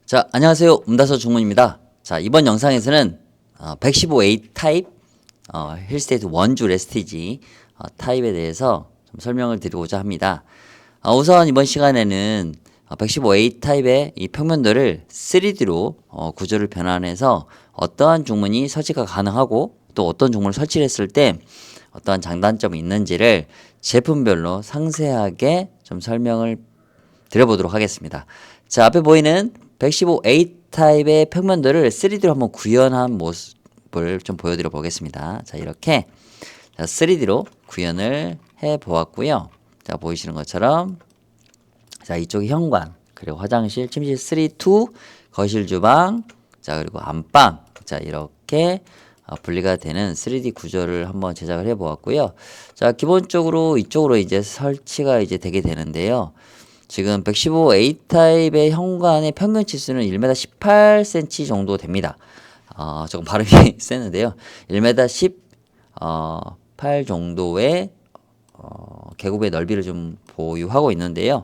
자, 안녕하세요. 음다서 중문입니다. 자, 이번 영상에서는 115A 타입 힐스테이트 원주 레스티지 타입에 대해서 좀 설명을 드리고자 합니다. 우선 이번 시간에는 115A 타입의 이 평면도를 3D로 구조를 변환해서 어떠한 중문이 설치가 가능하고 또 어떤 중문을 설치를 했을 때 어떠한 장단점이 있는지를 제품별로 상세하게 좀 설명을 드려보도록 하겠습니다. 자, 앞에 보이는 115A 타입의 평면도를 3D로 한번 구현한 모습을 좀 보여드려 보겠습니다. 자, 이렇게 3D로 구현을 해 보았고요. 자, 보이시는 것처럼 자, 이쪽이 현관, 그리고 화장실, 침실 3, 2, 거실, 주방, 자, 그리고 안방. 자, 이렇게 분리가 되는 3D 구조를 한번 제작을 해 보았고요. 자, 기본적으로 이쪽으로 이제 설치가 이제 되게 되는데요. 지금 115A 타입의 현관의 평균 치수는 1m 18cm 정도 됩니다. 조금 발음이 세는데요. 1m 18 정도의 계곡의 넓이를 좀 보유하고 있는데요.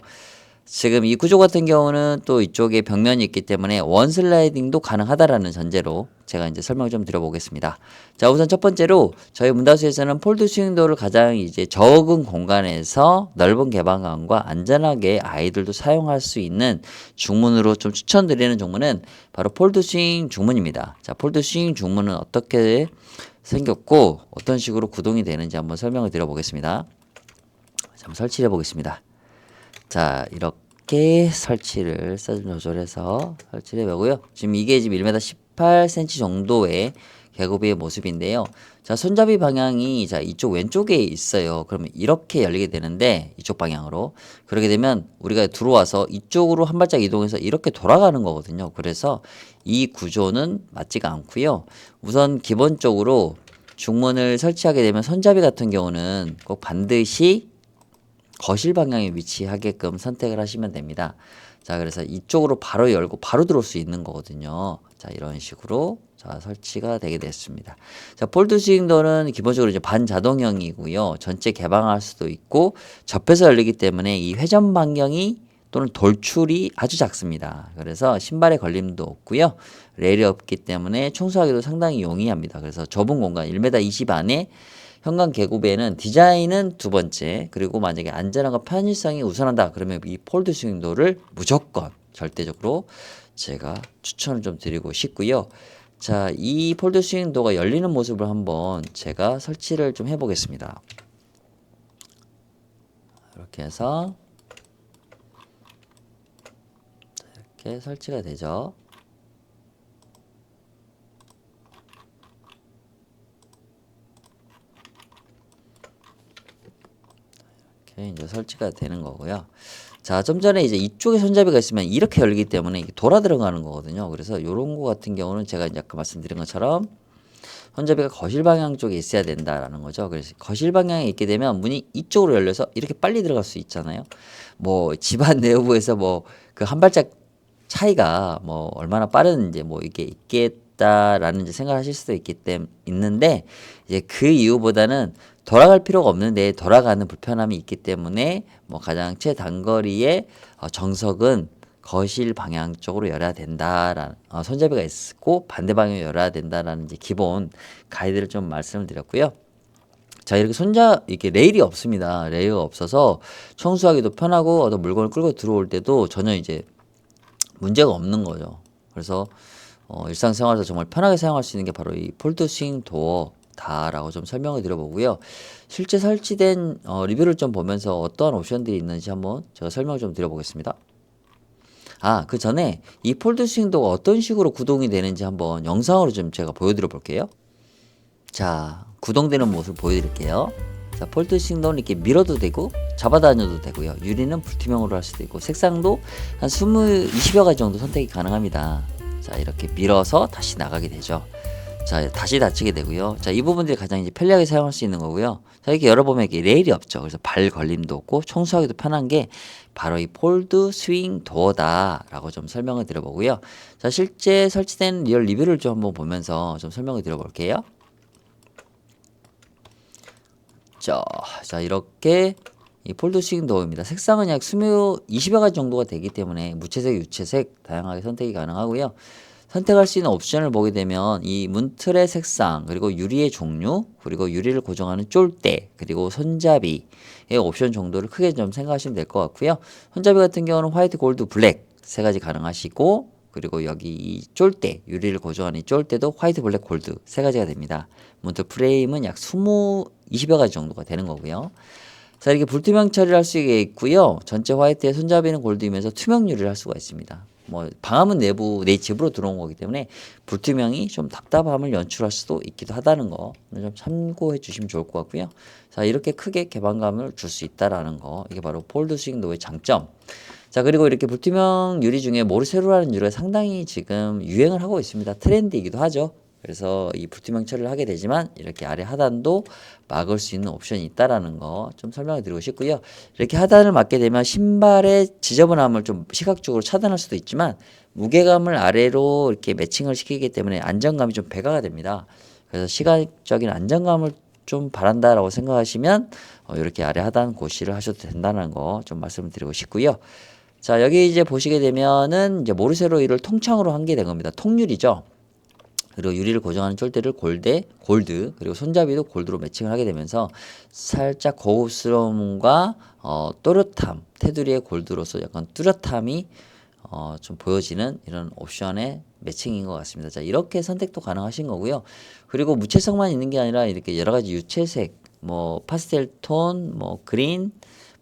지금 이 구조 같은 경우는 또 이쪽에 벽면이 있기 때문에 원슬라이딩도 가능하다라는 전제로 제가 이제 설명을 좀 드려보겠습니다. 자, 우선 첫 번째로 저희 문다수에서는 폴드 스윙도어를 가장 이제 적은 공간에서 넓은 개방감과 안전하게 아이들도 사용할 수 있는 중문으로 좀 추천드리는 중문은 바로 폴드 스윙 중문입니다. 자, 폴드 스윙 중문은 어떻게 생겼고 어떤 식으로 구동이 되는지 한번 설명을 드려보겠습니다. 자, 한번 설치해 보겠습니다. 자, 이렇게 설치를 사진 조절해서 설치를 해보고요. 지금 이게 지금 1m 18cm 정도의 계급의 모습인데요. 자, 손잡이 방향이 자, 이쪽 왼쪽에 있어요. 그러면 이렇게 열리게 되는데 이쪽 방향으로 그러게 되면 우리가 들어와서 이쪽으로 한 발짝 이동해서 이렇게 돌아가는 거거든요. 그래서 이 구조는 맞지가 않고요. 우선 기본적으로 중문을 설치하게 되면 손잡이 같은 경우는 꼭 반드시 거실 방향에 위치하게끔 선택을 하시면 됩니다. 자, 그래서 이쪽으로 바로 열고 바로 들어올 수 있는 거거든요. 자, 이런 식으로 자, 설치가 되게 됐습니다. 자, 폴드 스윙도어는 기본적으로 이제 반자동형이고요. 전체 개방할 수도 있고 접해서 열리기 때문에 이 회전 반경이 또는 돌출이 아주 작습니다. 그래서 신발에 걸림도 없고요. 레일이 없기 때문에 청소하기도 상당히 용이합니다. 그래서 좁은 공간 1m 20 안에 현관 계급에는 디자인은 두 번째, 그리고 만약에 안전함과 편의성이 우선한다 그러면 이 폴드 스윙도를 무조건 절대적으로 제가 추천을 좀 드리고 싶고요. 자, 이 폴드 스윙도가 열리는 모습을 한번 제가 설치를 좀 해보겠습니다. 이렇게 해서 이렇게 설치가 되죠. 이렇게 이제 설치가 되는 거고요. 자, 좀 전에 이제 이쪽에 손잡이가 있으면 이렇게 열리기 때문에 이게 돌아 들어가는 거거든요. 그래서 요런 거 같은 경우는 제가 이제 아까 말씀드린 것처럼 손잡이가 거실 방향 쪽에 있어야 된다라는 거죠. 그래서 거실 방향에 있게 되면 문이 이쪽으로 열려서 이렇게 빨리 들어갈 수 있잖아요. 뭐 집안 내부에서 뭐 그 한 발짝 차이가 뭐 얼마나 빠른지 뭐 이게 있겠다라는 이제 생각하실 수도 있는데 이제 그 이유보다는 돌아갈 필요가 없는데 돌아가는 불편함이 있기 때문에 뭐 가장 최단거리의 정석은 거실 방향 쪽으로 열어야 된다라는 손잡이가 있고 반대 방향으로 열어야 된다라는 이제 기본 가이드를 좀 말씀을 드렸고요. 자, 이렇게 이렇게 레일이 없습니다. 레일이 없어서 청소하기도 편하고 어떤 물건을 끌고 들어올 때도 전혀 이제 문제가 없는 거죠. 그래서 일상생활에서 정말 편하게 사용할 수 있는 게 바로 이 폴드 스윙 도어다라고 좀 설명을 드려보고요. 실제 설치된 리뷰를 좀 보면서 어떠한 옵션들이 있는지 한번 제가 설명을 좀 드려보겠습니다. 그 전에 이 폴드 스윙도가 어떤 식으로 구동이 되는지 한번 영상으로 좀 제가 보여드려 볼게요. 자, 구동되는 모습을 보여드릴게요. 자, 폴드 스윙도는 이렇게 밀어도 되고 잡아다녀도 되고요. 유리는 불투명으로 할 수도 있고 색상도 한 20여 가지 정도 선택이 가능합니다. 자, 이렇게 밀어서 다시 나가게 되죠. 자, 다시 닫히게 되고요. 자, 이 부분들이 가장 이제 편리하게 사용할 수 있는 거고요. 자, 이렇게 열어보면 이게 레일이 없죠. 그래서 발 걸림도 없고 청소하기도 편한 게 바로 이 폴드 스윙 도어다라고 좀 설명을 드려보고요. 자, 실제 설치된 리얼 리뷰를 좀 한번 보면서 좀 설명을 드려볼게요. 자, 이렇게 이 폴드 스윙 도어입니다. 색상은 약 20여 가지 정도가 되기 때문에 무채색, 유채색 다양하게 선택이 가능하고요. 선택할 수 있는 옵션을 보게 되면 이 문틀의 색상, 그리고 유리의 종류, 그리고 유리를 고정하는 쫄대, 그리고 손잡이의 옵션 정도를 크게 좀 생각하시면 될 것 같고요. 손잡이 같은 경우는 화이트, 골드, 블랙 세 가지 가능하시고, 그리고 여기 이 쫄대, 유리를 고정하는 이 쫄대도 화이트, 블랙, 골드 세 가지가 됩니다. 문틀 프레임은 약 20여 가지 정도가 되는 거고요. 자, 이렇게 불투명 처리를 할 수 있고요. 전체 화이트에 손잡이는 골드이면서 투명 유리를 할 수가 있습니다. 뭐 방음은 내 집으로 들어온 거기 때문에 불투명이 좀 답답함을 연출할 수도 있기도 하다는 거 좀 참고해 주시면 좋을 것 같고요. 자, 이렇게 크게 개방감을 줄 수 있다라는 거, 이게 바로 폴드 스윙 도어의 장점. 자, 그리고 이렇게 불투명 유리 중에 모르세로라는 유리가 상당히 지금 유행을 하고 있습니다. 트렌드이기도 하죠. 그래서 이 불투명 처리를 하게 되지만 이렇게 아래 하단도 막을 수 있는 옵션이 있다라는 거 좀 설명을 드리고 싶고요. 이렇게 하단을 막게 되면 신발의 지저분함을 좀 시각적으로 차단할 수도 있지만 무게감을 아래로 이렇게 매칭을 시키기 때문에 안정감이 좀 배가가 됩니다. 그래서 시각적인 안정감을 좀 바란다라고 생각하시면 이렇게 아래 하단 고시를 하셔도 된다는 거 좀 말씀을 드리고 싶고요. 자, 여기 이제 보시게 되면은 이제 모르세로 이를 통창으로 한 게 된 겁니다. 통유리죠. 그리고 유리를 고정하는 쫄대를 골드, 그리고 손잡이도 골드로 매칭을 하게 되면서 살짝 고급스러움과 또렷함, 테두리의 골드로서 약간 뚜렷함이 좀 보여지는 이런 옵션의 매칭인 것 같습니다. 자, 이렇게 선택도 가능하신 거고요. 그리고 무채색만 있는 게 아니라 이렇게 여러 가지 유채색, 뭐 파스텔 톤, 뭐 그린,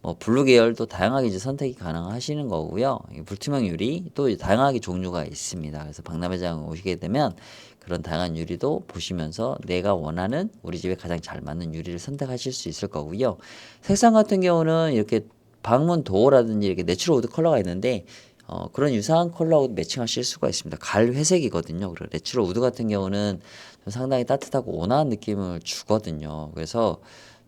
뭐 블루 계열도 다양하게 이제 선택이 가능하시는 거고요. 불투명 유리 또 다양하게 종류가 있습니다. 그래서 박람회장 오시게 되면 그런 다양한 유리도 보시면서 내가 원하는 우리 집에 가장 잘 맞는 유리를 선택하실 수 있을 거고요. 색상 같은 경우는 이렇게 방문 도어라든지 이렇게 내추럴 우드 컬러가 있는데 그런 유사한 컬러하고 매칭하실 수가 있습니다. 가을 회색이거든요. 그리고 내추럴 우드 같은 경우는 좀 상당히 따뜻하고 온화한 느낌을 주거든요. 그래서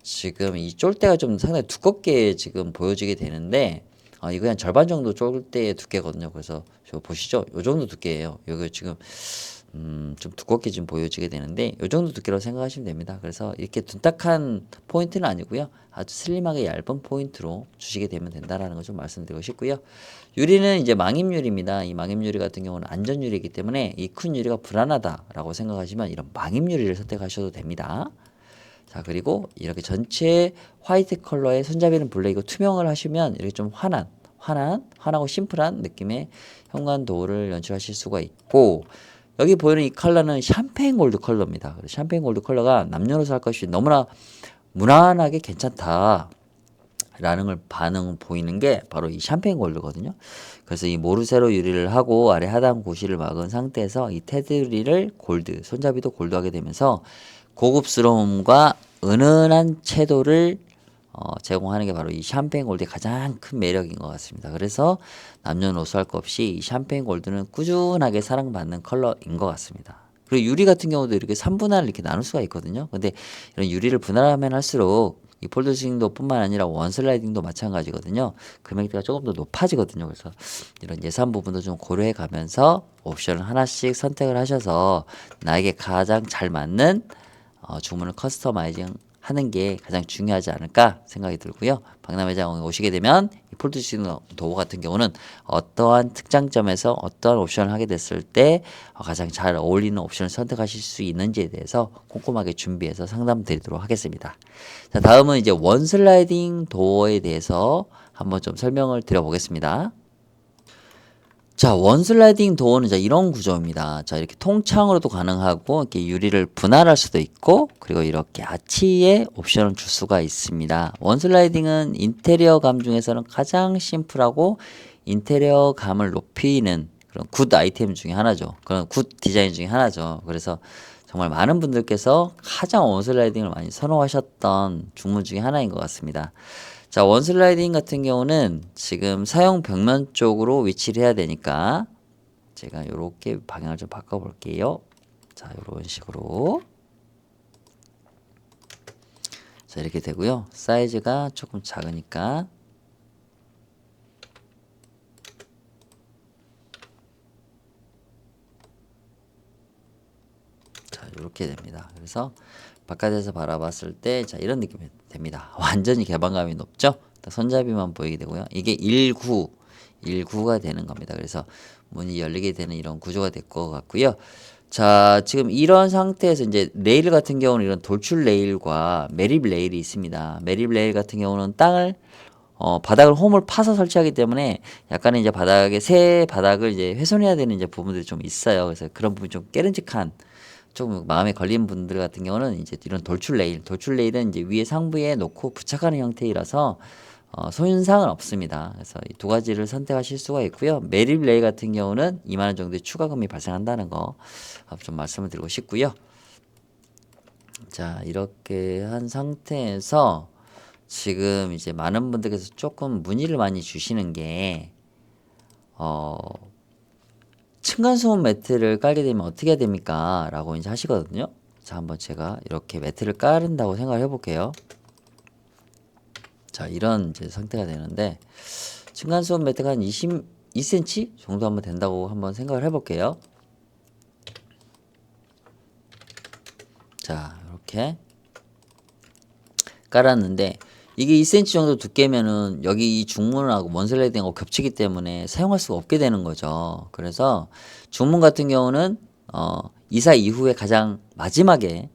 지금 이 쫄대가 좀 상당히 두껍게 지금 보여지게 되는데 이거 한 절반 정도 쫄대의 두께거든요. 그래서 저 보시죠. 요 정도 두께예요. 여기 지금 좀 두껍게 좀 보여지게 되는데 요 정도 두께로 생각하시면 됩니다. 그래서 이렇게 둔탁한 포인트는 아니고요. 아주 슬림하게 얇은 포인트로 주시게 되면 된다라는 거 좀 말씀드리고 싶고요. 유리는 이제 망임유리입니다. 이 망임유리 같은 경우는 안전유리이기 때문에 이 큰 유리가 불안하다라고 생각하시면 이런 망임유리를 선택하셔도 됩니다. 자, 그리고 이렇게 전체 화이트 컬러의 손잡이는 블랙이고 투명을 하시면 이렇게 좀 환하고 심플한 느낌의 현관 도어를 연출하실 수가 있고, 여기 보이는 이 컬러는 샴페인 골드 컬러입니다. 샴페인 골드 컬러가 남녀노소 할 것이 너무나 무난하게 괜찮다. 라는 걸 반응 보이는 게 바로 이 샴페인 골드거든요. 그래서 이 모르세로 유리를 하고 아래 하단 고시를 막은 상태에서 이 테두리를 골드, 손잡이도 골드하게 되면서 고급스러움과 은은한 채도를 제공하는 게 바로 이 샴페인 골드의 가장 큰 매력인 것 같습니다. 그래서 남녀노소 할 것 없이 이 샴페인 골드는 꾸준하게 사랑받는 컬러인 것 같습니다. 그리고 유리 같은 경우도 이렇게 3분할 이렇게 나눌 수가 있거든요. 근데 이런 유리를 분할하면 할수록 이 폴드 스윙도 뿐만 아니라 원슬라이딩도 마찬가지거든요. 금액대가 조금 더 높아지거든요. 그래서 이런 예산 부분도 좀 고려해 가면서 옵션을 하나씩 선택을 하셔서 나에게 가장 잘 맞는 주문을 커스터마이징 하는 게 가장 중요하지 않을까 생각이 들고요. 박람회장에 오시게 되면 이 폴드 스윙 도어 같은 경우는 어떠한 특장점에서 어떠한 옵션을 하게 됐을 때 가장 잘 어울리는 옵션을 선택하실 수 있는지에 대해서 꼼꼼하게 준비해서 상담 드리도록 하겠습니다. 자, 다음은 이제 원슬라이딩 도어에 대해서 한번 좀 설명을 드려보겠습니다. 자, 원슬라이딩 도어는 자, 이런 구조입니다. 자, 이렇게 통창으로도 가능하고, 이렇게 유리를 분할할 수도 있고, 그리고 이렇게 아치의 옵션을 줄 수가 있습니다. 원슬라이딩은 인테리어 감 중에서는 가장 심플하고 인테리어 감을 높이는 그런 굿 아이템 중에 하나죠. 그런 굿 디자인 중에 하나죠. 그래서 정말 많은 분들께서 가장 원슬라이딩을 많이 선호하셨던 중문 중에 하나인 것 같습니다. 자, 원슬라이딩 같은 경우는 지금 사용 벽면 쪽으로 위치를 해야 되니까 제가 이렇게 방향을 좀 바꿔 볼게요. 자, 이런 식으로. 자, 이렇게 되고요. 사이즈가 조금 작으니까 자, 이렇게 됩니다. 그래서 바깥에서 바라봤을 때 자, 이런 느낌이 됩니다. 완전히 개방감이 높죠? 손잡이만 보이게 되고요. 이게 19가 되는 겁니다. 그래서 문이 열리게 되는 이런 구조가 될 것 같고요. 자, 지금 이런 상태에서 이제 레일 같은 경우는 이런 돌출 레일과 매립 레일이 있습니다. 매립 레일 같은 경우는 바닥을 홈을 파서 설치하기 때문에 약간은 이제 새 바닥을 이제 훼손해야 되는 이제 부분들이 좀 있어요. 그래서 그런 부분이 좀 깨름직한 좀 마음에 걸리는 분들 같은 경우는 이제 이런 돌출 레일은 이제 위에 상부에 놓고 부착하는 형태이라서 손상은 없습니다. 그래서 이 두 가지를 선택하실 수가 있고요. 매립 레일 같은 경우는 2만 원 정도의 추가금이 발생한다는 거 좀 말씀을 드리고 싶고요. 자, 이렇게 한 상태에서 지금 이제 많은 분들께서 조금 문의를 많이 주시는 게 층간소음 매트를 깔게 되면 어떻게 해야 됩니까? 라고 이제 하시거든요. 자, 한번 제가 이렇게 매트를 깔은다고 생각을 해볼게요. 자, 이런 이제 상태가 되는데 층간소음 매트가 한 22cm 정도 한번 된다고 한번 생각을 해볼게요. 자, 이렇게 깔았는데 이게 2cm 정도 두께면은 여기 이 중문하고 원슬라이딩하고 겹치기 때문에 사용할 수가 없게 되는 거죠. 그래서 중문 같은 경우는 이사 이후에 가장 마지막에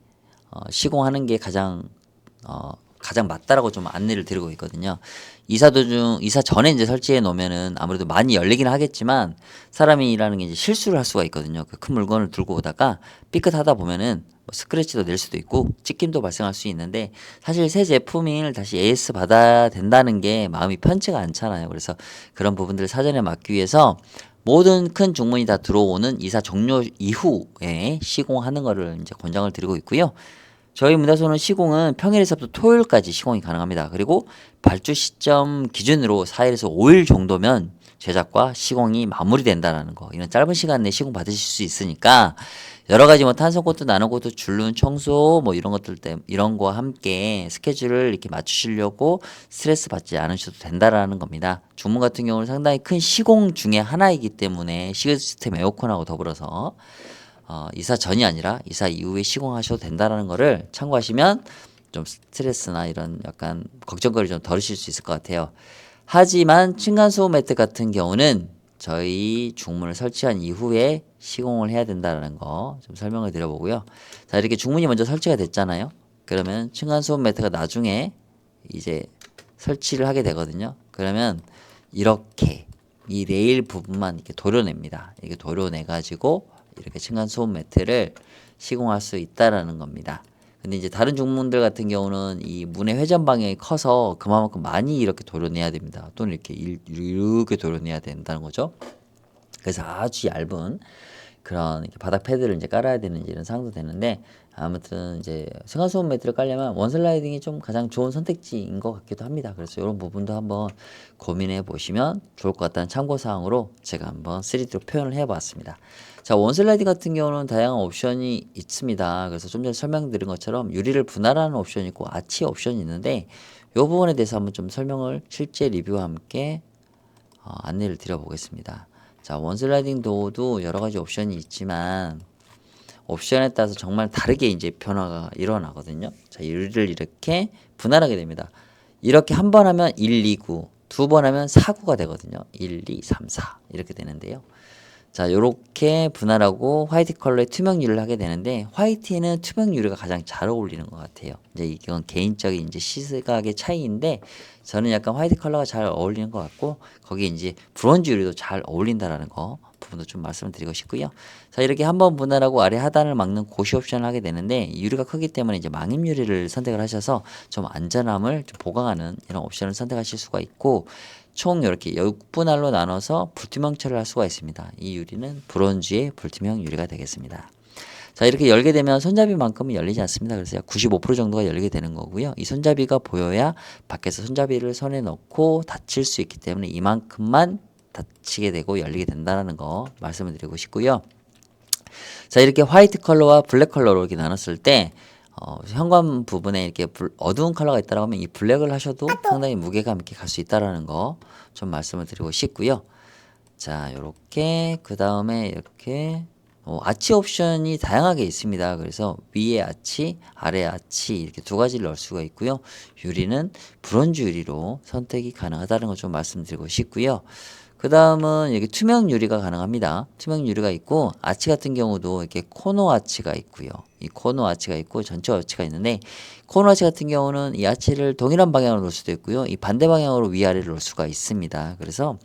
시공하는 게 가장 맞다라고 좀 안내를 드리고 있거든요. 이사 전에 이제 설치해 놓으면은 아무래도 많이 열리긴 하겠지만 사람이라는 게 이제 실수를 할 수가 있거든요. 그 큰 물건을 들고 오다가 삐끗하다 보면은 뭐 스크래치도 낼 수도 있고 찍힘도 발생할 수 있는데 사실 새 제품을 다시 AS 받아야 된다는 게 마음이 편치가 않잖아요. 그래서 그런 부분들을 사전에 막기 위해서 모든 큰 중문이 다 들어오는 이사 종료 이후에 시공하는 거를 이제 권장을 드리고 있고요. 저희 문화소는 시공은 평일에서부터 토요일까지 시공이 가능합니다. 그리고 발주 시점 기준으로 4일에서 5일 정도면 제작과 시공이 마무리된다라는 거. 이런 짧은 시간 내에 시공 받으실 수 있으니까 여러 가지 뭐 탄성코트, 나노코트, 줄눈, 청소 뭐 이런 것들 이런 거와 함께 스케줄을 이렇게 맞추시려고 스트레스 받지 않으셔도 된다라는 겁니다. 주문 같은 경우는 상당히 큰 시공 중에 하나이기 때문에 시스템 에어컨하고 더불어서 이사 전이 아니라 이사 이후에 시공하셔도 된다는 거를 참고하시면 좀 스트레스나 이런 약간 걱정거리 좀 덜으실 수 있을 것 같아요. 하지만 층간소음 매트 같은 경우는 저희 중문을 설치한 이후에 시공을 해야 된다는 거 좀 설명을 드려보고요. 자, 이렇게 중문이 먼저 설치가 됐잖아요. 그러면 층간소음 매트가 나중에 이제 설치를 하게 되거든요. 그러면 이렇게 이 레일 부분만 이렇게 도려냅니다. 이게 도려내가지고 이렇게 층간소음 매트를 시공할 수 있다라는 겁니다. 근데 이제 다른 중문들 같은 경우는 이 문의 회전 방향이 커서 그만큼 많이 이렇게 도려내야 됩니다. 또는 이렇게 도려내야 된다는 거죠. 그래서 아주 얇은 그런 이렇게 바닥 패드를 이제 깔아야 되는 이런 상황도 되는데 아무튼 이제 층간소음 매트를 깔려면 원슬라이딩이 좀 가장 좋은 선택지인 것 같기도 합니다. 그래서 이런 부분도 한번 고민해 보시면 좋을 것 같다는 참고 사항으로 제가 한번 3D로 표현을 해 봤습니다. 자, 원슬라이딩 같은 경우는 다양한 옵션이 있습니다. 그래서 좀 전에 설명드린 것처럼 유리를 분할하는 옵션이 있고 아치 옵션이 있는데 이 부분에 대해서 한번 좀 설명을 실제 리뷰와 함께 안내를 드려 보겠습니다. 자, 원슬라이딩 도어도 여러 가지 옵션이 있지만 옵션에 따라서 정말 다르게 이제 변화가 일어나거든요. 자, 유리를 이렇게 분할하게 됩니다. 이렇게 한 번 하면 1, 2, 9, 두 번 하면 4, 9가 되거든요. 1, 2, 3, 4 이렇게 되는데요. 자, 요렇게 분할하고 화이트 컬러의 투명 유리를 하게 되는데 화이트에는 투명 유리가 가장 잘 어울리는 것 같아요. 이제 이건 개인적인 이제 시각의 차이인데 저는 약간 화이트 컬러가 잘 어울리는 것 같고 거기에 이제 브론즈 유리도 잘 어울린다라는 거 부분도 좀 말씀을 드리고 싶고요. 자, 이렇게 한번 분할하고 아래 하단을 막는 고시 옵션을 하게 되는데 유리가 크기 때문에 이제 망임 유리를 선택을 하셔서 좀 안전함을 좀 보강하는 이런 옵션을 선택하실 수가 있고 총 이렇게 6분할로 나눠서 불투명 처리를 할 수가 있습니다. 이 유리는 브론즈의 불투명 유리가 되겠습니다. 자, 이렇게 열게 되면 손잡이만큼은 열리지 않습니다. 그래서 약 95% 정도가 열리게 되는 거고요. 이 손잡이가 보여야 밖에서 손잡이를 손에 넣고 닫힐 수 있기 때문에 이만큼만 닫히게 되고 열리게 된다는 거 말씀을 드리고 싶고요. 자, 이렇게 화이트 컬러와 블랙 컬러로 이렇게 나눴을 때 현관 부분에 이렇게 어두운 컬러가 있다고 하면 이 블랙을 하셔도 상당히 무게감 있게 갈 수 있다라는 거 좀 말씀을 드리고 싶고요. 자, 요렇게 그 다음에 이렇게 아치 옵션이 다양하게 있습니다. 그래서 위에 아치, 아래 아치 이렇게 두 가지를 넣을 수가 있고요. 유리는 브론즈 유리로 선택이 가능하다는 걸 좀 말씀드리고 싶고요. 그 다음은 여기 투명 유리가 가능합니다. 투명 유리가 있고 아치 같은 경우도 이렇게 코너 아치가 있고요. 이 코너 아치가 있고 전체 아치가 있는데 코너 아치 같은 경우는 이 아치를 동일한 방향으로 놓을 수도 있고요. 이 반대 방향으로 위아래를 놓을 수가 있습니다. 그래서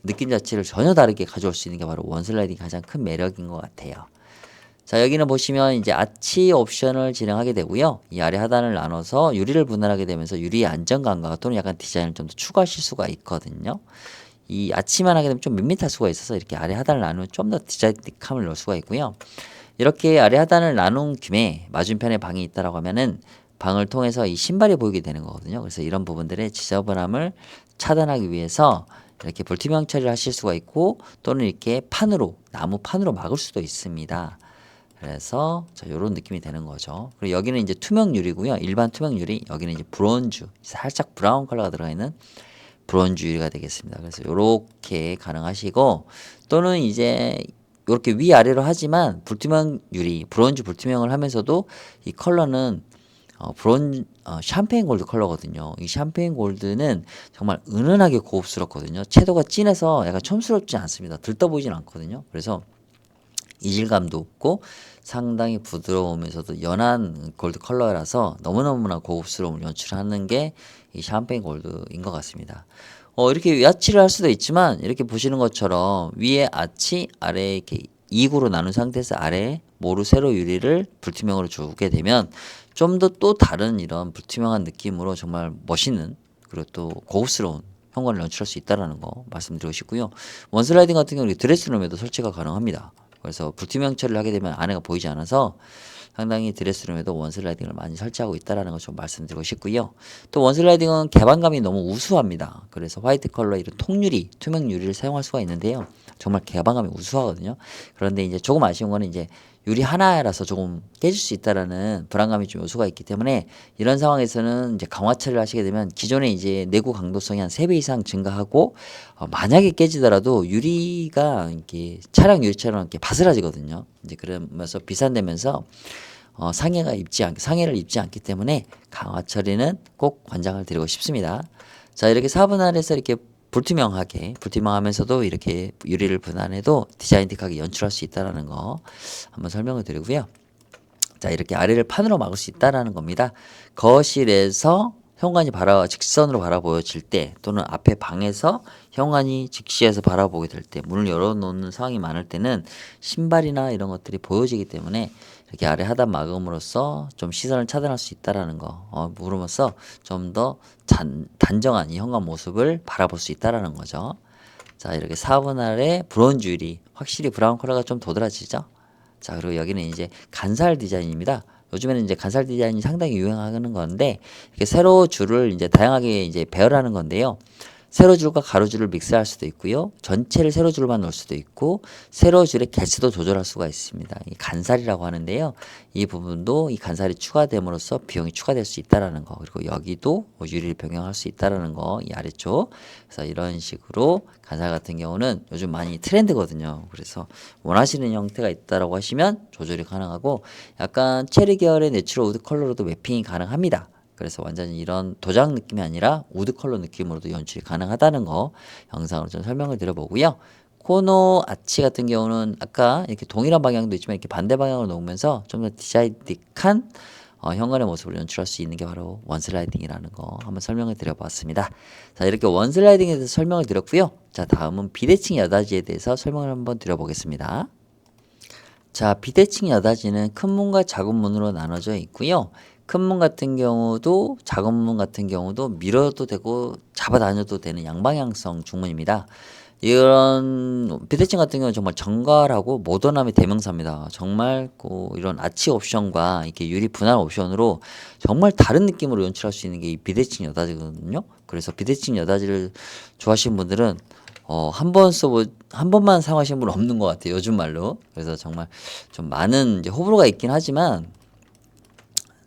느낌 자체를 전혀 다르게 가져올 수 있는 게 바로 원슬라이딩 가장 큰 매력인 것 같아요. 자, 여기는 보시면 이제 아치 옵션을 진행하게 되고요. 이 아래 하단을 나눠서 유리를 분할하게 되면서 유리의 안정감과 또는 약간 디자인을 좀 더 추가하실 수가 있거든요. 이 아치만 하게 되면 좀 밋밋할 수가 있어서 이렇게 아래 하단을 나누면 좀 더 디자인감을 넣을 수가 있고요. 이렇게 아래 하단을 나눈 김에 맞은편에 방이 있다라고 하면은 방을 통해서 이 신발이 보이게 되는 거거든요. 그래서 이런 부분들의 지저분함을 차단하기 위해서 이렇게 불투명 처리를 하실 수가 있고 또는 이렇게 판으로 나무 판으로 막을 수도 있습니다. 그래서 이런 느낌이 되는 거죠. 그리고 여기는 이제 투명 유리고요. 일반 투명 유리. 여기는 이제 브론즈, 살짝 브라운 컬러가 들어가 있는 브론즈 유리가 되겠습니다. 그래서 이렇게 가능하시고 또는 이제 이렇게 위아래로 하지만 불투명 유리, 브론즈 불투명을 하면서도 이 컬러는 샴페인 골드 컬러거든요. 이 샴페인 골드는 정말 은은하게 고급스럽거든요. 채도가 진해서 약간 촌스럽지 않습니다. 들떠 보이진 않거든요. 그래서 이질감도 없고 상당히 부드러우면서도 연한 골드 컬러라서 너무너무나 고급스러움을 연출하는 게 이 샴페인 골드인 것 같습니다. 이렇게 아치를 할 수도 있지만 이렇게 보시는 것처럼 위에 아치, 아래에 이렇게 이구로 나눈 상태에서 아래에 모루 세로 유리를 불투명으로 주게 되면 좀 더 또 다른 이런 불투명한 느낌으로 정말 멋있는 그리고 또 고급스러운 현관을 연출할 수 있다는 거 말씀드리고 싶고요. 원슬라이딩 같은 경우는 드레스룸에도 설치가 가능합니다. 그래서 불투명 처리를 하게 되면 안에가 보이지 않아서 상당히 드레스룸에도 원슬라이딩을 많이 설치하고 있다는 걸 좀 말씀드리고 싶고요. 또 원슬라이딩은 개방감이 너무 우수합니다. 그래서 화이트 컬러 이런 통유리, 투명 유리를 사용할 수가 있는데요. 정말 개방감이 우수하거든요. 그런데 이제 조금 아쉬운 거는 이제 유리 하나라서 조금 깨질 수 있다라는 불안감이 좀 요소가 있기 때문에 이런 상황에서는 이제 강화 처리를 하시게 되면 기존에 이제 내구 강도성이 한 3배 이상 증가하고 만약에 깨지더라도 유리가 이렇게 차량 유리처럼 이렇게 바스라지거든요. 이제 그러면서 비산되면서 상해를 입지 않기 때문에 강화 처리는 꼭 권장을 드리고 싶습니다. 자, 이렇게 4분할해서 이렇게 불투명하면서도 이렇게 유리를 분할해도 디자인틱하게 연출할 수 있다는 거 한번 설명을 드리고요. 자, 이렇게 아래를 판으로 막을 수 있다는 겁니다. 거실에서 현관이 직선으로 바라보여질 때 또는 앞에 방에서 현관이 직시해서 바라보게 될 때 문을 열어놓는 상황이 많을 때는 신발이나 이런 것들이 보여지기 때문에 이렇게 아래 하단 막음으로써 좀 시선을 차단할 수 있다는 거 물으면서 좀 더 단정한 이 현관 모습을 바라볼 수 있다는 거죠. 자, 이렇게 4분할의 브론즈 유리 확실히 브라운 컬러가 좀 도드라지죠. 자, 그리고 여기는 이제 간살 디자인입니다. 요즘에는 이제 간살 디자인이 상당히 유행하는 건데 이렇게 세로 줄을 이제 다양하게 이제 배열하는 건데요. 세로줄과 가로줄을 믹스할 수도 있고요. 전체를 세로줄만 넣을 수도 있고 세로줄의 개수도 조절할 수가 있습니다. 이 간살이라고 하는데요. 이 부분도 이 간살이 추가됨으로써 비용이 추가될 수 있다라는 거. 그리고 여기도 유리를 변경할 수 있다라는 거. 이 아래쪽. 그래서 이런 식으로 간살 같은 경우는 요즘 많이 트렌드거든요. 그래서 원하시는 형태가 있다라고 하시면 조절이 가능하고 약간 체리 계열의 내추럴 우드 컬러로도 매핑이 가능합니다. 그래서 완전히 이런 도장 느낌이 아니라 우드 컬러 느낌으로도 연출이 가능하다는 거 영상으로 좀 설명을 드려보고요. 코너 아치 같은 경우는 아까 이렇게 동일한 방향도 있지만 이렇게 반대 방향으로 놓으면서 좀 더 디자인틱한 현관의 모습을 연출할 수 있는 게 바로 원슬라이딩이라는 거 한번 설명을 드려봤습니다. 자, 이렇게 원슬라이딩에 대해서 설명을 드렸고요. 자, 다음은 비대칭 여닫이에 대해서 설명을 한번 드려보겠습니다. 자, 비대칭 여닫이는 큰 문과 작은 문으로 나눠져 있고요. 큰 문 같은 경우도 작은 문 같은 경우도 밀어도 되고 잡아 다녀도 되는 양방향성 중문입니다. 이런 비대칭 같은 경우는 정말 정갈하고 모던함의 대명사입니다. 정말 이런 아치 옵션과 이렇게 유리 분할 옵션으로 정말 다른 느낌으로 연출할 수 있는 게 이 비대칭 여닫이거든요. 그래서 비대칭 여닫이를 좋아하시는 분들은 한 번만 사용하시는 분은 없는 것 같아요. 요즘 말로. 그래서 정말 좀 많은 이제 호불호가 있긴 하지만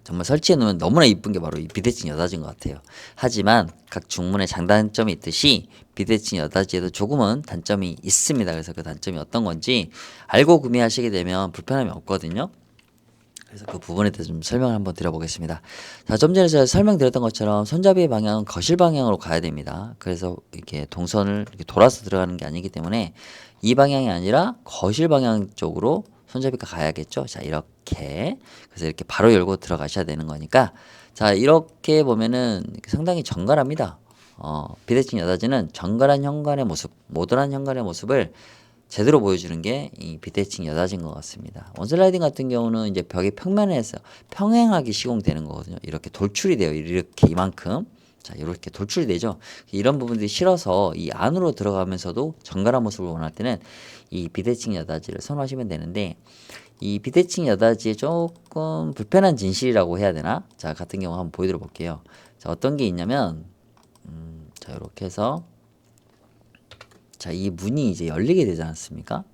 정말 설치해 놓으면 너무나 이쁜 게 바로 이 비대칭 여닫이인 것 같아요. 하지만 각 중문에 장단점이 있듯이 비대칭 여닫이에도 조금은 단점이 있습니다. 그래서 그 단점이 어떤 건지 알고 구매하시게 되면 불편함이 없거든요. 그래서 그 부분에 대해서 좀 설명을 한번 드려보겠습니다. 자, 좀 전에 제가 설명드렸던 것처럼 손잡이의 방향은 거실 방향으로 가야 됩니다. 그래서 이렇게 동선을 이렇게 돌아서 들어가는 게 아니기 때문에 이 방향이 아니라 거실 방향 쪽으로 손잡이가 가야겠죠. 자, 이렇게. 그래서 이렇게 바로 열고 들어가셔야 되는 거니까. 자, 이렇게 보면은 상당히 정갈합니다. 비대칭 여닫이는 정갈한 현관의 모습, 모던한 현관의 모습을 제대로 보여주는 게 이 비대칭 여닫이인 것 같습니다. 원슬라이딩 같은 경우는 이제 벽의 평면에서 평행하게 시공되는 거거든요. 이렇게 돌출이 돼요. 이렇게 이만큼. 자, 이렇게 돌출이 되죠. 이런 부분들이 싫어서 이 안으로 들어가면서도 정갈한 모습을 원할 때는 이 비대칭 여닫이를 선호하시면 되는데, 이 비대칭 여닫이의 조금 불편한 진실이라고 해야 되나? 자, 같은 경우 한번 보여드려 볼게요. 자, 어떤 게 있냐면, 자, 이렇게 해서 자, 이 문이 이제 열리게 되지 않습니까?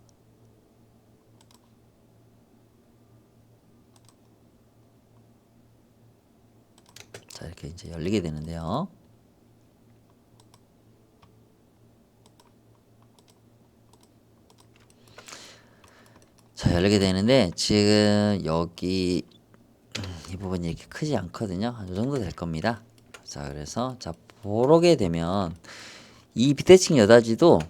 자, 이렇게 이제 열리게 되는데요. 자, 열리게 되는데 지금 여기 이 부분이 이렇게 크지 않거든요. 한 이 정도 될 겁니다. 자, 그래서 자, 보게 되면 이 비대칭 여닫이도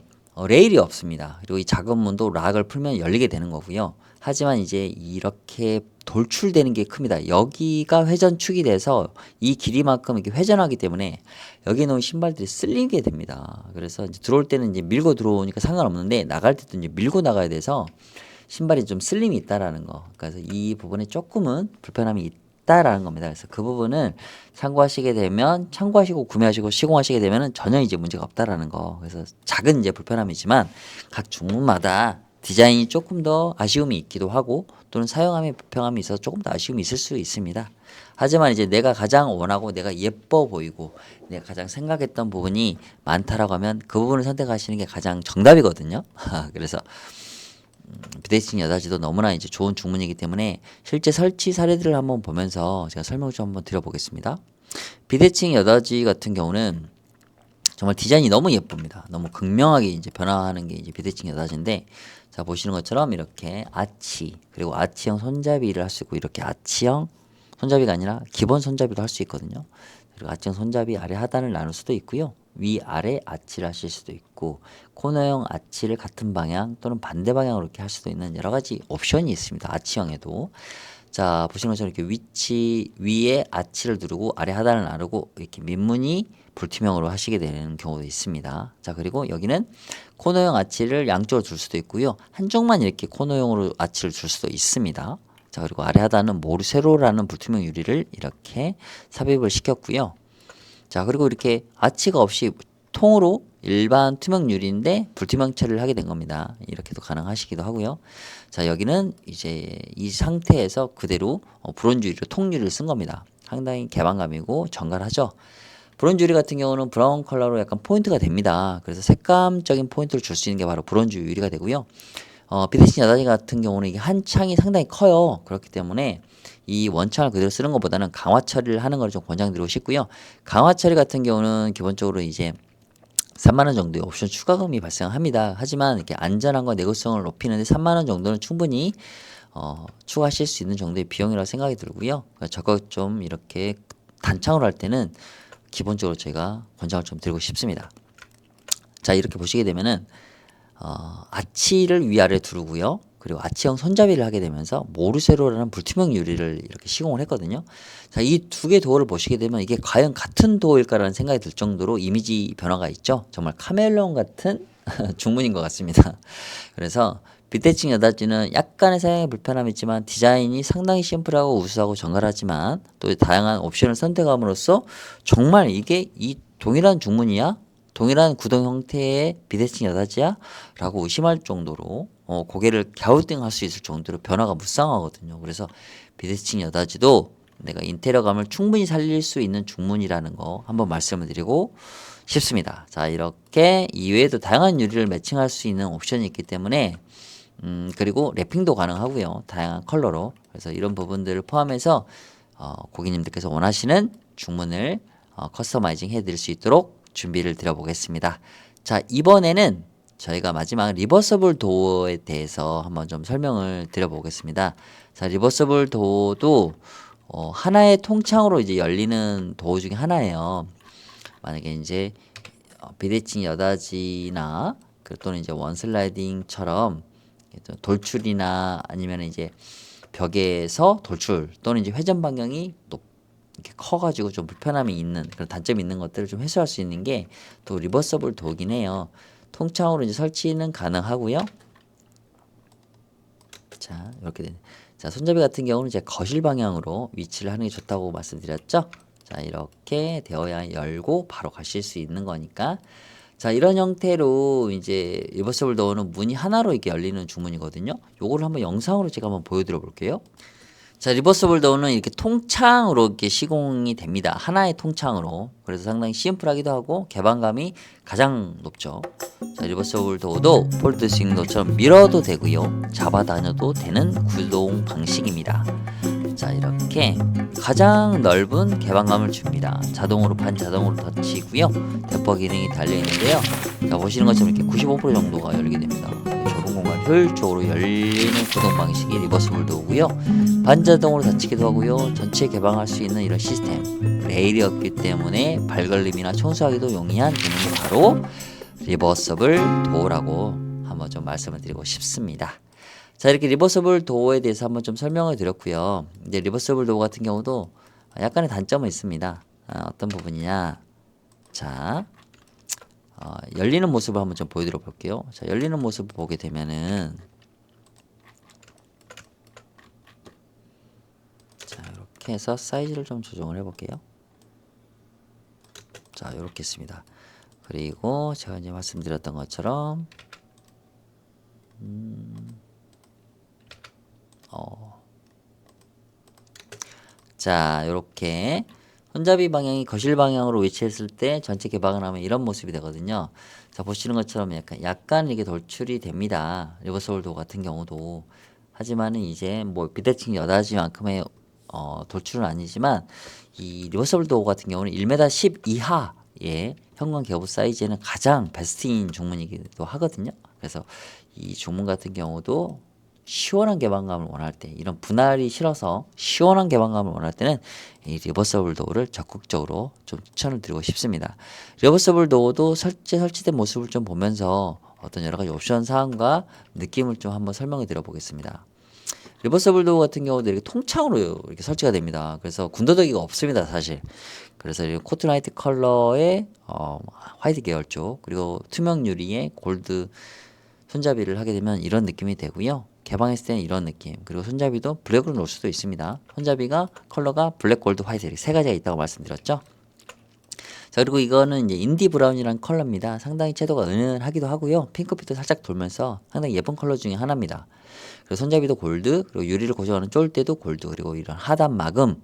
레일이 없습니다. 그리고 이 작은 문도 락을 풀면 열리게 되는 거고요. 하지만 이제 이렇게 돌출되는 게 큽니다. 여기가 회전축이 돼서 이 길이만큼 이렇게 회전하기 때문에 여기 놓은 신발들이 쓸리게 됩니다. 그래서 이제 들어올 때는 이제 밀고 들어오니까 상관없는데 나갈 때도 이제 밀고 나가야 돼서 신발이 좀 쓸림이 있다라는 거. 그래서 이 부분에 조금은 불편함이 있다라는 겁니다. 그래서 그 부분을 참고하시고 구매하시고 시공하시게 되면은 전혀 이제 문제가 없다라는 거. 그래서 작은 이제 불편함이지만 각 중문마다 디자인이 조금 더 아쉬움이 있기도 하고 또는 사용함의 불편함이 있어서 조금 더 아쉬움이 있을 수 있습니다. 하지만 이제 내가 가장 원하고 내가 예뻐 보이고 내가 가장 생각했던 부분이 많다라고 하면 그 부분을 선택하시는 게 가장 정답이거든요. 그래서 비대칭 여닫이도 너무나 이제 좋은 중문이기 때문에 실제 설치 사례들을 한번 보면서 제가 설명을 좀 한번 드려보겠습니다. 비대칭 여닫이 같은 경우는 정말 디자인이 너무 예쁩니다. 너무 극명하게 이제 변화하는 게 이제 비대칭 여닫이인데, 자, 보시는 것처럼 이렇게 아치, 그리고 아치형 손잡이를 할 수 있고, 이렇게 아치형 손잡이가 아니라 기본 손잡이도 할 수 있거든요. 그리고 아치형 손잡이 아래 하단을 나눌 수도 있고요. 위아래 아치를 하실 수도 있고, 코너형 아치를 같은 방향 또는 반대 방향으로 이렇게 할 수도 있는 여러 가지 옵션이 있습니다. 아치형에도. 자, 보시는 것처럼 이렇게 위치 위에 아치를 누르고 아래 하단을 나누고 이렇게 민문이 불투명으로 하시게 되는 경우도 있습니다. 자, 그리고 여기는 코너형 아치를 양쪽으로 줄 수도 있고요. 한쪽만 이렇게 코너형으로 아치를 줄 수도 있습니다. 자, 그리고 아래 하단은 모르세로라는 불투명 유리를 이렇게 삽입을 시켰고요. 자, 그리고 이렇게 아치가 없이 통으로 일반 투명 유리인데 불투명 처리를 하게 된 겁니다. 이렇게도 가능하시기도 하고요. 자, 여기는 이제 이 상태에서 그대로 브론즈 유리로 통유리를 쓴 겁니다. 상당히 개방감이고 정갈하죠. 브론즈 유리 같은 경우는 브라운 컬러로 약간 포인트가 됩니다. 그래서 색감적인 포인트를 줄 수 있는 게 바로 브론즈 유리가 되고요. 비대칭 여닫이 같은 경우는 이게 한 창이 상당히 커요. 그렇기 때문에 이 원창을 그대로 쓰는 것보다는 강화 처리를 하는 걸 좀 권장드리고 싶고요. 강화 처리 같은 경우는 기본적으로 이제 3만 원 정도의 옵션 추가금이 발생합니다. 하지만 이렇게 안전함과 내구성을 높이는데 3만 원 정도는 충분히 추가하실 수 있는 정도의 비용이라고 생각이 들고요. 저거 좀 이렇게 단창으로 할 때는 기본적으로 제가 권장을 좀 드리고 싶습니다. 자, 이렇게 보시게 되면은 아치를 위아래 두르고요. 그리고 아치형 손잡이를 하게 되면서 모르세로라는 불투명 유리를 이렇게 시공을 했거든요. 자, 이 두 개 도어를 보시게 되면 이게 과연 같은 도어일까라는 생각이 들 정도로 이미지 변화가 있죠. 정말 카멜레온 같은 중문인 것 같습니다. 그래서 비대칭 여닫이는 약간의 사용에 불편함이 있지만 디자인이 상당히 심플하고 우수하고 정갈하지만 또 다양한 옵션을 선택함으로써 정말 이게 이 동일한 중문이야? 동일한 구동 형태의 비대칭 여닫이야? 라고 의심할 정도로 고개를 갸우뚱할 수 있을 정도로 변화가 무쌍하거든요. 그래서 비대칭 여닫이도 내가 인테리어감을 충분히 살릴 수 있는 중문이라는 거 한번 말씀을 드리고 싶습니다. 자, 이렇게 이외에도 다양한 유리를 매칭할 수 있는 옵션이 있기 때문에 그리고 랩핑도 가능하고요. 다양한 컬러로. 그래서 이런 부분들을 포함해서 고객님들께서 원하시는 중문을 커스터마이징 해드릴 수 있도록 준비를 드려보겠습니다. 자, 이번에는 저희가 마지막 리버서블 도어에 대해서 한번 좀 설명을 드려보겠습니다. 자, 리버서블 도어도 하나의 통창으로 이제 열리는 도어 중에 하나예요. 만약에 이제 비대칭 여닫이나 또는 이제 원슬라이딩처럼 돌출이나 아니면 이제 벽에서 돌출 또는 이제 회전 반경이 이렇게 커가지고 좀 불편함이 있는 그런 단점이 있는 것들을 좀 해소할 수 있는 게 또 리버서블 도어긴 해요. 통창으로 이제 설치는 가능하고요. 자, 이렇게 되네. 자, 손잡이 같은 경우는 이제 거실 방향으로 위치를 하는 게 좋다고 말씀드렸죠. 자, 이렇게 되어야 열고 바로 가실 수 있는 거니까. 자, 이런 형태로 이제 리버서블 도어는 문이 하나로 이렇게 열리는 주문이거든요. 요거를 한번 영상으로 제가 한번 보여드려 볼게요. 자, 리버서블 도어는 이렇게 통창으로 이렇게 시공이 됩니다. 하나의 통창으로. 그래서 상당히 심플하기도 하고 개방감이 가장 높죠. 자, 리버서블 도어도 폴드 스윙도어처럼 밀어도 되고요. 잡아 다녀도 되는 구동 방식입니다. 자, 이렇게 가장 넓은 개방감을 줍니다. 자동으로 반자동으로 닫히고요. 대퍼 기능이 달려있는데요. 자, 보시는 것처럼 이렇게 95% 정도가 열리게 됩니다. 좁은 공간 효율적으로 열리는 구동 방식이 리버서블 도어고요. 반자동으로 닫히기도 하고요. 전체 개방할 수 있는 이런 시스템. 레일이었기 때문에 발걸림이나 청소하기도 용이한 기능이 바로 리버서블 도어라고 한번 좀 말씀을 드리고 싶습니다. 자, 이렇게 리버서블 도어에 대해서 한번 좀 설명을 드렸고요. 이제 리버서블 도어 같은 경우도 약간의 단점은 있습니다. 어떤 부분이냐? 자, 열리는 모습을 한번 좀 보여드려 볼게요. 자, 열리는 모습을 보게 되면은 자, 이렇게 해서 사이즈를 좀 조정을 해볼게요. 자, 이렇게 있습니다. 그리고 제가 이제 말씀드렸던 것처럼 자, 이렇게 손잡이 방향이 거실 방향으로 위치했을 때 전체 개방을 하면 이런 모습이 되거든요. 자, 보시는 것처럼 약간 이게 돌출이 됩니다. 리버서블 도어 같은 경우도. 하지만은 이제 뭐 비대칭 여닫이만큼의 돌출은 아니지만 이 리버서블 도어 같은 경우는 1m 10 이하의 현관 개부 사이즈는 가장 베스트인 중문이기도 하거든요. 그래서 이 중문 같은 경우도 시원한 개방감을 원할 때, 이런 분할이 싫어서 시원한 개방감을 원할 때는 이 리버서블 도어를 적극적으로 좀 추천을 드리고 싶습니다. 리버서블 도어도 설치된 모습을 좀 보면서 어떤 여러 가지 옵션 사항과 느낌을 좀 한번 설명해 드려 보겠습니다. 리버서블 도어 같은 경우도 이렇게 통창으로 이렇게 설치가 됩니다. 그래서 군더더기가 없습니다, 사실. 그래서 이 코트 라이트 컬러의 화이트 계열 쪽, 그리고 투명 유리의 골드 손잡이를 하게 되면 이런 느낌이 되고요. 개방했을 때는 이런 느낌. 그리고 손잡이도 블랙으로 놓을 수도 있습니다. 손잡이가 컬러가 블랙, 골드, 화이트 이렇게 세 가지가 있다고 말씀드렸죠. 자, 그리고 이거는 이제 인디 브라운이라는 컬러입니다. 상당히 채도가 은은하기도 하고요. 핑크빛도 살짝 돌면서 상당히 예쁜 컬러 중에 하나입니다. 그리고 손잡이도 골드, 그리고 유리를 고정하는 쫄대도 골드, 그리고 이런 하단 마금,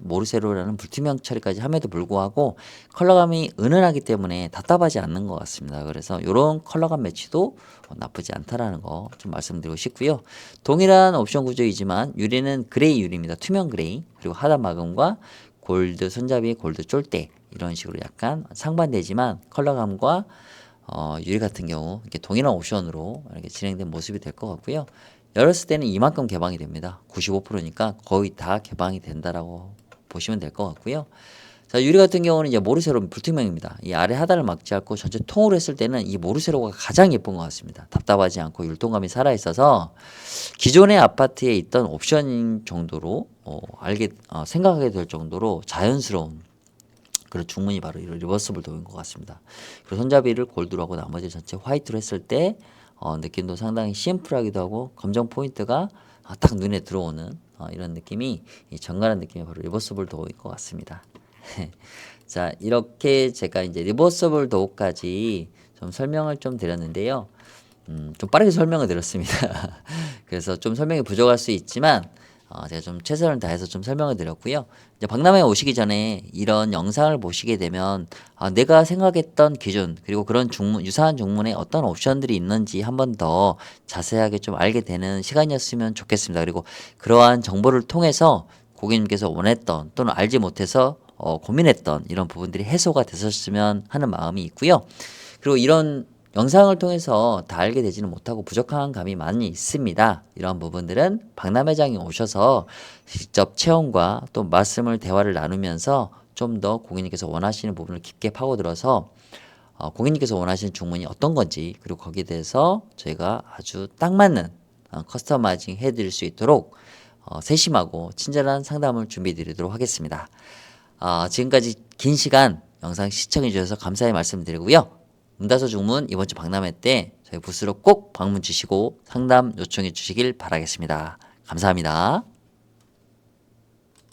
모르세로라는 불투명 처리까지 함에도 불구하고 컬러감이 은은하기 때문에 답답하지 않는 것 같습니다. 그래서 이런 컬러감 매치도 나쁘지 않다라는 거 좀 말씀드리고 싶고요. 동일한 옵션 구조이지만 유리는 그레이 유리입니다. 투명 그레이, 그리고 하단 마금과 골드 손잡이, 골드 쫄대 이런 식으로 약간 상반되지만 컬러감과 유리 같은 경우 이렇게 동일한 옵션으로 이렇게 진행된 모습이 될 것 같고요. 열었을 때는 이만큼 개방이 됩니다. 95%니까 거의 다 개방이 된다라고 보시면 될 것 같고요. 자, 유리 같은 경우는 이제 모르세로 불투명입니다. 이 아래 하단을 막지 않고 전체 통으로 했을 때는 이 모르세로가 가장 예쁜 것 같습니다. 답답하지 않고 율동감이 살아 있어서 기존의 아파트에 있던 옵션인 정도로 생각하게 될 정도로 자연스러운 그런 중문이 바로 이런 리버서블 도어인 것 같습니다. 그리고 손잡이를 골드로 하고 나머지 전체 화이트로 했을 때 느낌도 상당히 심플하기도 하고 검정 포인트가 딱 눈에 들어오는 이런 느낌이 정갈한 느낌이 바로 리버서블 도어인 것 같습니다. 자, 이렇게 제가 이제 리버서블 도어까지 좀 설명을 좀 드렸는데요. 좀 빠르게 설명을 드렸습니다. 그래서 좀 설명이 부족할 수 있지만 제가 좀 최선을 다해서 좀 설명을 드렸고요. 이제 박람회에 오시기 전에 이런 영상을 보시게 되면 내가 생각했던 기준 그리고 그런 유사한 중문에 어떤 옵션들이 있는지 한 번 더 자세하게 좀 알게 되는 시간이었으면 좋겠습니다. 그리고 그러한 정보를 통해서 고객님께서 원했던 또는 알지 못해서 고민했던 이런 부분들이 해소가 되셨으면 하는 마음이 있고요. 그리고 이런 영상을 통해서 다 알게 되지는 못하고 부족한 감이 많이 있습니다. 이런 부분들은 박람회장에 오셔서 직접 체험과 또 말씀을 대화를 나누면서 좀 더 고객님께서 원하시는 부분을 깊게 파고들어서 고객님께서 원하시는 주문이 어떤 건지 그리고 거기에 대해서 저희가 아주 딱 맞는 커스터마이징 해드릴 수 있도록 세심하고 친절한 상담을 준비해 드리도록 하겠습니다. 지금까지 긴 시간 영상 시청해 주셔서 감사의 말씀드리고요. 문다소 중문 이번 주 박람회 때 저희 부스로 꼭 방문 주시고 상담 요청해 주시길 바라겠습니다. 감사합니다.